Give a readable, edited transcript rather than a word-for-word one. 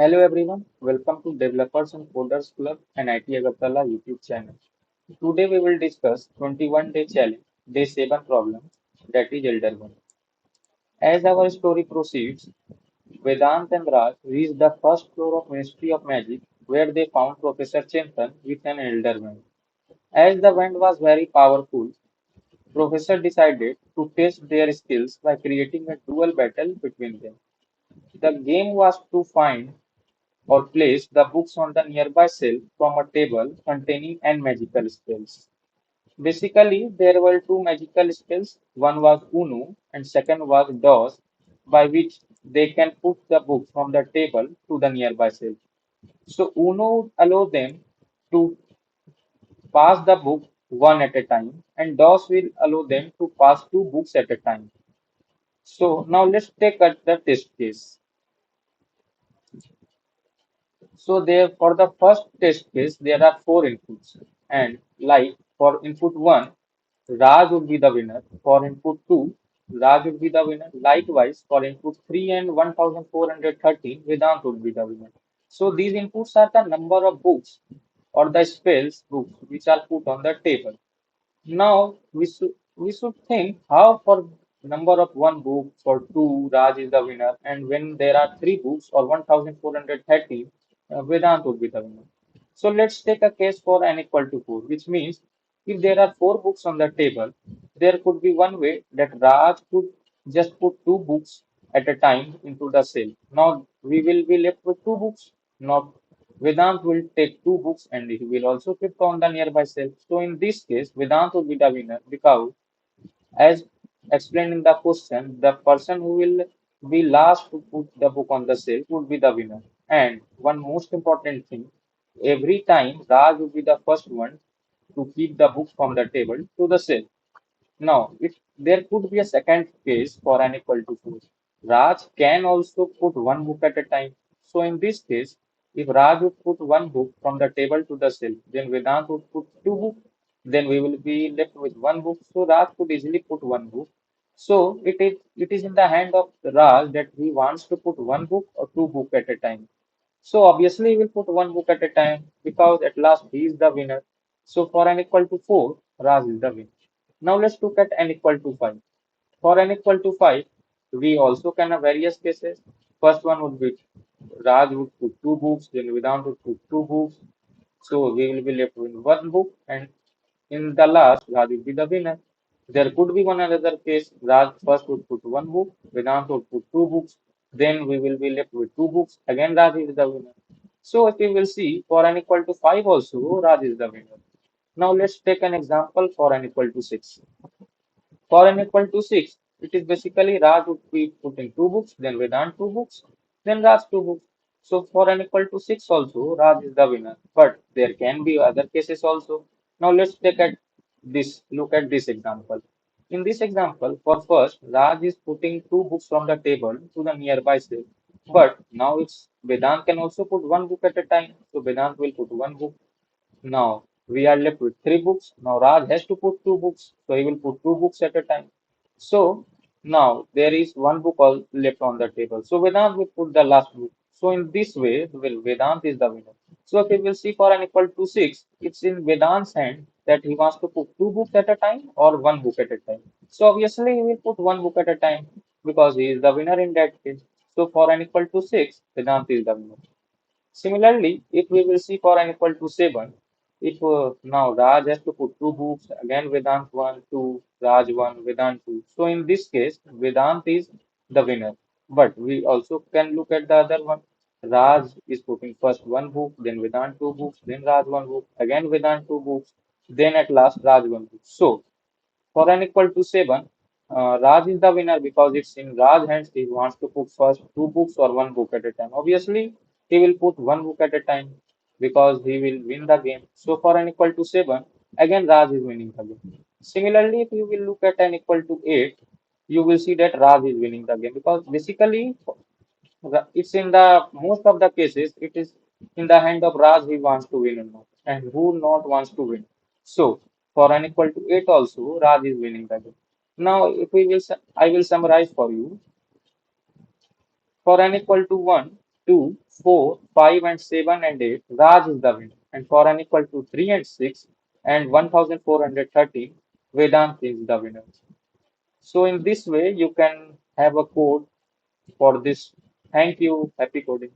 Hello everyone, welcome to Developers and Coders Club and IT Agartala YouTube channel. Today we will discuss 21-day challenge, day 7 problem, that is Elder One. As our story proceeds, Vedant and Raj reach the first floor of Ministry of Magic where they found Professor Chintan with an Elder Wand. As the wand was very powerful, Professor decided to test their skills by creating a dual battle between them. The game was to find or place the books on the nearby shelf from a table containing n magical spells. Basically, there were two magical spells. One was Uno and second was DOS, by which they can put the book from the table to the nearby shelf. So Uno would allow them to pass the book one at a time, and DOS will allow them to pass two books at a time. So now let's take the test case. So there for the first test case, there are four inputs. And like for input one, Raj would be the winner. For input two, Raj would be the winner. Likewise, for input three and 1413, Vedant would be the winner. So these inputs are the number of books or the spells books which are put on the table. Now we should think how for number of one book for two Raj is the winner, and when there are three books or 1430, Vedant would be the winner. So let's take a case for n equal to 4, which means if there are four books on the table, there could be one way that Raj could just put two books at a time into the cell. Now we will be left with two books. Now Vedant will take two books and he will also keep on the nearby shelf. So in this case, Vedant will be the winner because as explained in the question, the person who will be last to put the book on the shelf would be the winner. And one most important thing, every time Raj will be the first one to keep the book from the table to the shelf. Now, if there could be a second case for n equal to 4, Raj can also put one book at a time. So in this case, if Raj would put one book from the table to the shelf, then Vedant would put two books, then we will be left with one book. So Raj could easily put one book. So it is in the hand of Raj that he wants to put one book or two book at a time. So obviously he will put one book at a time because at last he is the winner. So for n equal to 4, Raj is the winner. Now let's look at n equal to 5. For n equal to 5, we also can have various cases. First one would be Raj would put two books, then Vedant would put two books. So we will be left with one book, and in the last, Raj will be the winner. There could be one another case. Raj first would put one book, Vedant would put two books, then we will be left with two books. Again, Raj is the winner. So if we will see for n equal to 5 also, Raj is the winner. Now let's take an example for n equal to 6. For n equal to 6, it is basically Raj would be putting two books, then Vedant two books, then Raj two books. So for n equal to 6 also, Raj is the winner. But there can be other cases also. Now let's look at this example. In this example, for first, Raj is putting two books from the table to the nearby shelf. But now it's Vedant can also put one book at a time. So Vedant will put one book. Now we are left with three books. Now Raj has to put two books, so he will put two books at a time. So now there is one book all left on the table. So Vedant will put the last book. So in this way, Vedant is the winner. So if we will see for n equal to 6, it's in Vedant's hand that he wants to put two books at a time or one book at a time. So obviously he will put one book at a time because he is the winner in that case. So for n equal to 6, Vedant is the winner. Similarly, if we will see for n equal to 7, if now Raj has to put two books, again Vedant 1, 2, Raj 1, Vedant 2. So in this case, Vedant is the winner. But we also can look at the other one. Raj is putting first one book, then Vedant two books, then Raj one book, again Vedant two books, then at last Raj one book. So for n equal to 7, Raj is the winner because it's in Raj's hands. He wants to put first two books or one book at a time. Obviously, he will put one book at a time because he will win the game. So for n equal to 7, again Raj is winning the game. Similarly, if you will look at n equal to 8, you will see that Raj is winning the game because basically it's in the most of the cases it is in the hand of Raj he wants to win or not, and who not wants to win. So for n equal to 8 also Raj is winning the game. Now if I will summarize for you. For n equal to 1, 2, 4, 5, and 7 and 8, Raj is the winner. And for n equal to 3 and 6 and 1413, Vedant is the winner. So in this way, you can have a code for this. Thank you. Happy coding.